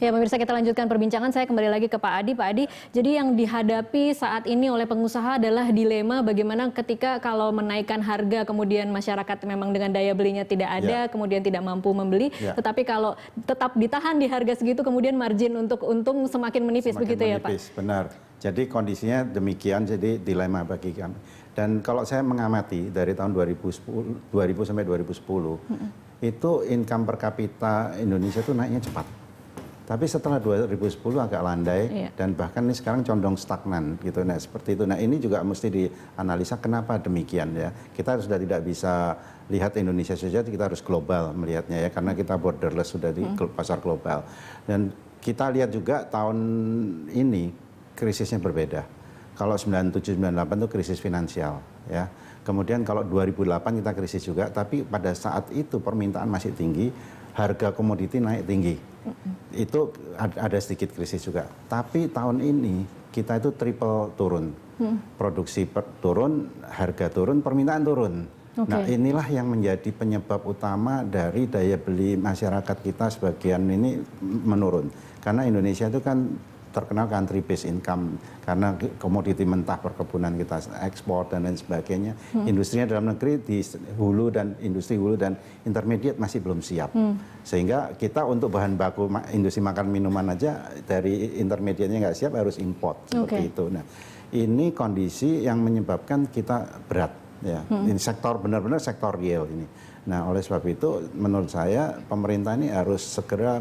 Ya pemirsa, kita lanjutkan perbincangan. Saya kembali lagi ke Pak Adi. Pak Adi, jadi yang dihadapi saat ini oleh pengusaha adalah dilema bagaimana ketika kalau menaikkan harga kemudian masyarakat memang dengan daya belinya tidak ada, kemudian tidak mampu membeli, tetapi kalau tetap ditahan di harga segitu kemudian margin untuk untung semakin menipis, begitu ya Pak? Benar. Jadi kondisinya demikian, jadi dilema bagi kami. Dan kalau saya mengamati dari tahun 2000 sampai 2010, itu income per kapita Indonesia itu naiknya cepat. Tapi setelah 2010 agak landai dan bahkan ini sekarang condong stagnan gitu. Nah seperti itu. Nah ini juga mesti dianalisa kenapa demikian ya. Kita sudah tidak bisa lihat Indonesia saja, kita harus global melihatnya ya, karena kita borderless sudah di pasar global. Dan kita lihat juga tahun ini krisisnya berbeda. Kalau 97-98 itu krisis finansial ya. Kemudian kalau 2008 kita krisis juga, tapi pada saat itu permintaan masih tinggi, harga komoditi naik tinggi. Itu ada sedikit krisis juga. Tapi tahun ini kita itu triple turun. Produksi turun, harga turun, permintaan turun. Nah inilah yang menjadi penyebab utama dari daya beli masyarakat kita sebagian ini menurun. Karena Indonesia itu kan terkenal country based income, karena komoditi mentah perkebunan kita ekspor dan lain sebagainya. Industrinya dalam negeri di hulu dan industri hulu dan intermediate masih belum siap. Sehingga kita untuk bahan baku industri makan minuman aja dari intermediate-nya nggak siap, harus import seperti itu. Nah, ini kondisi yang menyebabkan kita berat ya. Ini sektor benar-benar sektor real ini. Nah, oleh sebab itu menurut saya pemerintah ini harus segera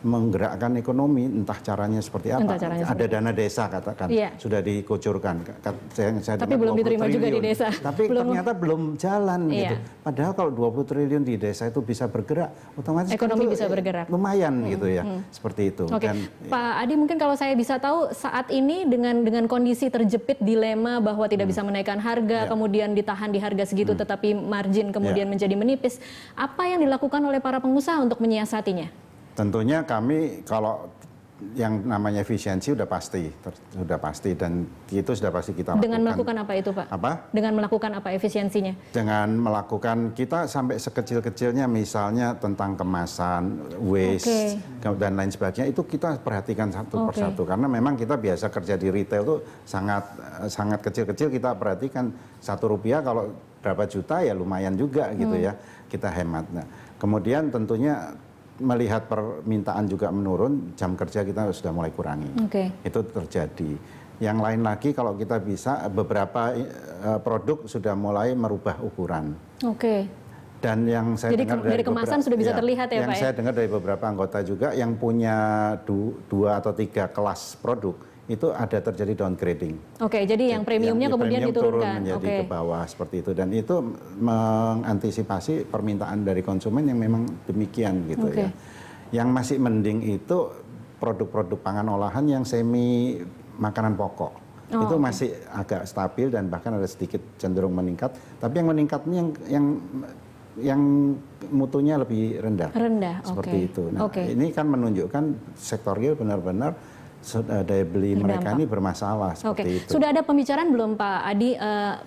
menggerakkan ekonomi, entah caranya seperti apa. Ada dana desa katakan, sudah dikucurkan. Tapi belum diterima juga di desa. Tapi ternyata belum jalan gitu. Padahal kalau 20 triliun di desa itu bisa bergerak, otomatis ekonomi bisa bergerak. Lumayan gitu ya, seperti itu. Dan, Pak Adi, mungkin kalau saya bisa tahu saat ini dengan kondisi terjepit dilema bahwa tidak bisa menaikkan harga, kemudian ditahan di harga segitu, tetapi margin kemudian menjadi menipis. Apa yang dilakukan oleh para pengusaha untuk menyiasatinya? Tentunya kami kalau yang namanya efisiensi sudah pasti dan itu sudah pasti kita lakukan. Dengan melakukan apa itu Pak? Apa? Dengan melakukan apa efisiensinya? Dengan melakukan kita sampai sekecil-kecilnya misalnya tentang kemasan, waste dan lain sebagainya, itu kita perhatikan satu persatu karena memang kita biasa kerja di retail itu sangat kecil-kecil, kita perhatikan Rp1 kalau berapa juta ya lumayan juga gitu ya, kita hemat. Nah, kemudian tentunya melihat permintaan juga menurun, jam kerja kita sudah mulai kurangi. Itu terjadi. Yang lain lagi kalau kita bisa, beberapa produk sudah mulai merubah ukuran. Dan yang saya dengar dari kemasan sudah bisa terlihat ya Pak. Yang saya dengar dari beberapa anggota juga yang punya 2 atau 3 kelas produk, itu ada terjadi downgrading. Jadi yang premiumnya kemudian diturunkan. Turun menjadi ke bawah seperti itu, dan itu mengantisipasi permintaan dari konsumen yang memang demikian gitu ya. Yang masih mending itu produk-produk pangan olahan yang semi makanan pokok. Itu masih agak stabil dan bahkan ada sedikit cenderung meningkat. Tapi yang meningkat ini yang mutunya lebih rendah. Seperti itu. Nah, ini kan menunjukkan sektor real benar-benar daya beli mereka ini bermasalah seperti itu. Sudah ada pembicaraan belum Pak Adi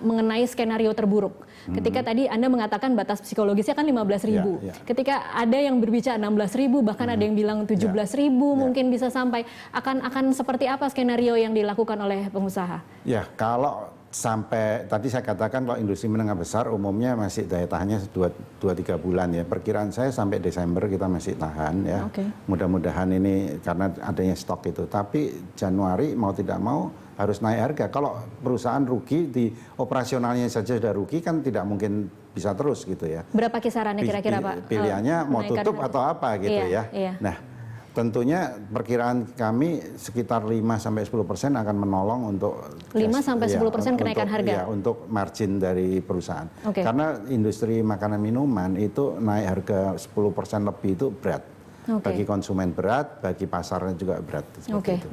mengenai skenario terburuk? Ketika tadi Anda mengatakan batas psikologisnya kan 15.000. Ketika ada yang berbicara 16.000, bahkan ada yang bilang 17.000 mungkin bisa sampai. Akan seperti apa skenario yang dilakukan oleh pengusaha? Ya, kalau sampai tadi saya katakan kalau industri menengah besar umumnya masih daya tahannya 2-3 bulan ya. Perkiraan saya sampai Desember kita masih tahan ya. Mudah-mudahan ini karena adanya stok itu. Tapi Januari mau tidak mau harus naik harga. Kalau perusahaan rugi di operasionalnya saja sudah rugi kan tidak mungkin bisa terus gitu ya. Berapa kisarannya kira-kira Pak? Pilihannya mau tutup atau apa gitu ya. Nah, tentunya perkiraan kami sekitar 5-10% akan menolong untuk 5-10% kenaikan harga. Ya, untuk margin dari perusahaan. Karena industri makanan minuman itu naik harga 10% lebih itu berat. Bagi konsumen berat, bagi pasarnya juga berat.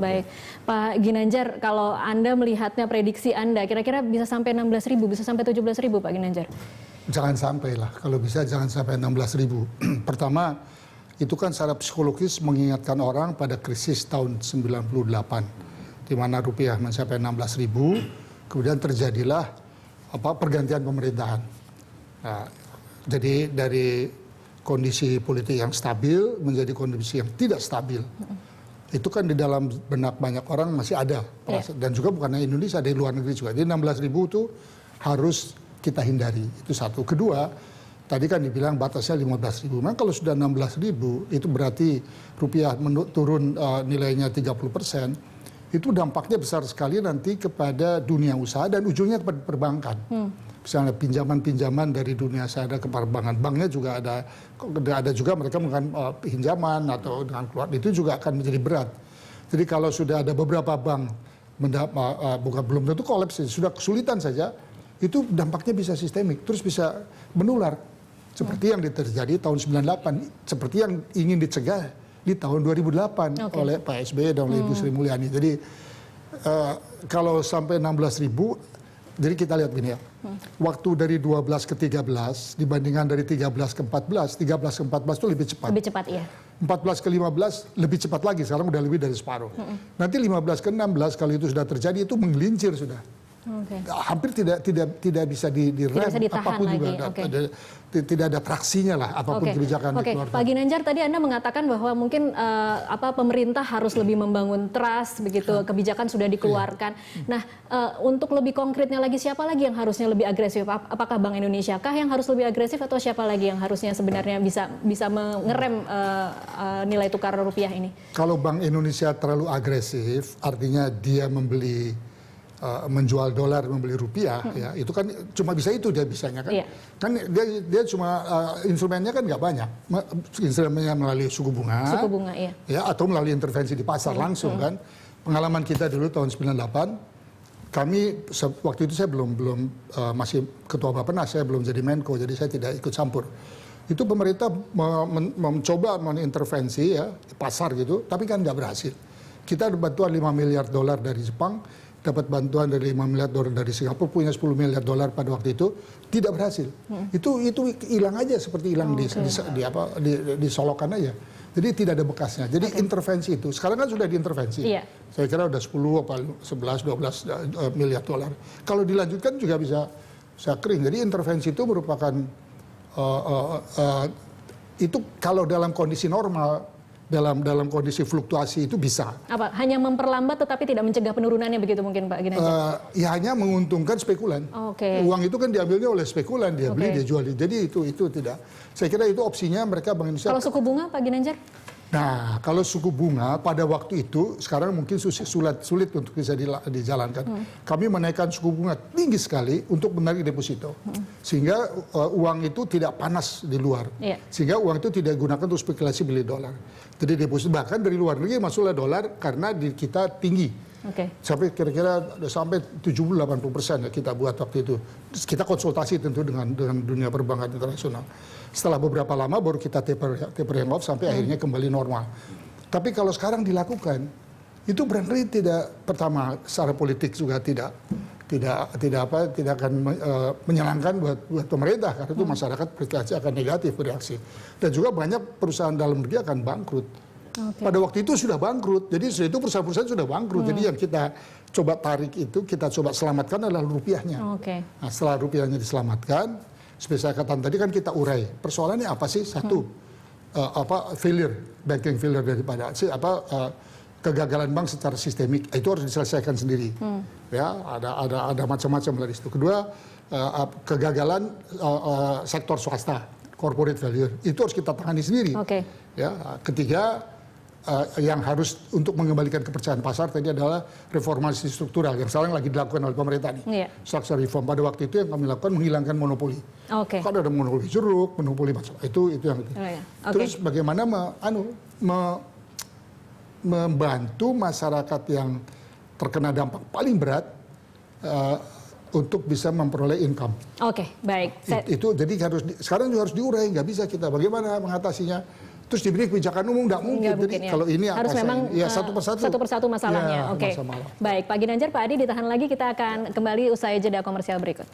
Baik. Pak Ginanjar, kalau Anda melihatnya prediksi Anda, kira-kira bisa sampai 16.000, bisa sampai 17.000 Pak Ginanjar? Jangan sampai lah, kalau bisa jangan sampai 16.000. Pertama, itu kan secara psikologis mengingatkan orang pada krisis tahun 98, di mana rupiah mencapai 16.000, kemudian terjadilah pergantian pemerintahan. Nah, jadi dari kondisi politik yang stabil menjadi kondisi yang tidak stabil. Itu kan di dalam benak banyak orang masih ada. Dan juga bukan hanya Indonesia, di luar negeri juga. Jadi 16.000 itu harus kita hindari. Itu satu. Kedua, tadi kan dibilang batasnya 15.000. Memang kalau sudah 16.000 itu berarti rupiah turun nilainya 30%. Itu dampaknya besar sekali nanti kepada dunia usaha dan ujungnya kepada perbankan. Misalnya pinjaman-pinjaman dari dunia usaha ke perbankan. Banknya juga ada juga mereka melakukan pinjaman atau dengan keluar itu juga akan menjadi berat. Jadi kalau sudah ada beberapa bank bukan belum tentu kolaps, sudah kesulitan saja, itu dampaknya bisa sistemik, terus bisa menular. Seperti yang terjadi tahun 98, seperti yang ingin dicegah di tahun 2008 oleh Pak SBY dan oleh Ibu Sri Mulyani. Jadi kalau sampai 16.000, jadi kita lihat gini ya, waktu dari 12 ke 13 dibandingkan dari 13 ke 14, 13 ke 14 itu lebih cepat. Lebih cepat, iya. 14 ke 15 lebih cepat lagi, sekarang udah lebih dari separuh. Nanti 15 ke 16 kalau itu sudah terjadi itu menggelincir sudah. Hampir tidak bisa direm, apapun juga tidak ada traksinya lah apapun kebijakan dikeluarkan. Pak Ginanjar, tadi Anda mengatakan bahwa mungkin pemerintah harus lebih membangun trust begitu, kebijakan sudah dikeluarkan. Nah, untuk lebih konkretnya lagi, siapa lagi yang harusnya lebih agresif? Apakah Bank Indonesia kah yang harus lebih agresif atau siapa lagi yang harusnya sebenarnya bisa mengerem nilai tukar rupiah ini? Kalau Bank Indonesia terlalu agresif, artinya dia menjual dolar, membeli rupiah, ya itu kan cuma bisa itu dia bisanya kan. Kan dia cuma instrumennya kan nggak banyak, instrumennya melalui suku bunga, ya atau melalui intervensi di pasar langsung kan. Pengalaman kita dulu tahun 98, kami waktu itu saya belum masih ketua Bappenas, saya belum jadi Menko, jadi saya tidak ikut campur. Itu pemerintah mencoba mengintervensi ya di pasar gitu, tapi kan nggak berhasil. Kita ada bantuan 5 miliar dolar dari Jepang, dapat bantuan dari 5 miliar dolar dari Singapura, punya 10 miliar dolar pada waktu itu, tidak berhasil. Itu hilang aja seperti hilang di solokan aja. Jadi tidak ada bekasnya. Jadi intervensi itu, sekarang kan sudah diintervensi. Saya kira udah 10 apa 11 12 miliar dolar. Kalau dilanjutkan juga bisa kering. Jadi intervensi itu merupakan itu kalau dalam kondisi normal, dalam kondisi fluktuasi itu bisa. Apa? Hanya memperlambat tetapi tidak mencegah penurunannya begitu mungkin Pak Ginanjar? Ya hanya menguntungkan spekulan. Uang itu kan diambilnya oleh spekulan, dia beli, dia jual. Jadi itu tidak. Saya kira itu opsinya mereka Bank Indonesia. Kalau suku bunga Pak Ginanjar? Nah, kalau suku bunga pada waktu itu sekarang mungkin sulit untuk bisa dijalankan. Kami menaikkan suku bunga tinggi sekali untuk menarik deposito. Sehingga uang itu tidak panas di luar. Sehingga uang itu tidak digunakan untuk spekulasi beli dolar. Jadi deposito bahkan dari luar negeri masuklah dolar karena di kita tinggi. Sampai kira-kira sampai 70-80% ya kita buat waktu itu. Kita konsultasi tentu dengan dunia perbankan internasional. Setelah beberapa lama baru kita tapering off sampai akhirnya kembali normal. Tapi kalau sekarang dilakukan, itu barangkali tidak, pertama secara politik juga tidak akan menyenangkan buat pemerintah, karena itu masyarakat pasti akan negatif bereaksi. Dan juga banyak perusahaan dalam negeri akan bangkrut. Pada waktu itu sudah bangkrut, jadi itu perusahaan-perusahaan sudah bangkrut. Jadi yang kita coba tarik itu, kita coba selamatkan adalah rupiahnya. Nah, setelah rupiahnya diselamatkan, seperti saya katakan tadi kan kita urai. Persoalannya apa sih? Satu, banking failure daripada kegagalan bank secara sistemik itu harus diselesaikan sendiri. Ya, ada macam-macam dari situ. Kedua, kegagalan sektor swasta, corporate failure itu harus kita tangani sendiri. Ya, ketiga, yang harus untuk mengembalikan kepercayaan pasar tadi adalah reformasi struktural yang sekarang lagi dilakukan oleh pemerintah nih. Structural reform pada waktu itu yang kami lakukan menghilangkan monopoli. Kan ada monopoli jeruk, monopoli macam itu yang itu. Terus bagaimana membantu masyarakat yang terkena dampak paling berat untuk bisa memperoleh income. Baik. Itu jadi sekarang juga harus diurai, nggak bisa kita bagaimana mengatasinya. Terus diberi kebijakan umum nggak mungkin. Jadi kalau ini harus memang satu persatu masalahnya. Baik, Pak Ginanjar, Pak Adi ditahan lagi, kita akan kembali usai jeda komersial berikut.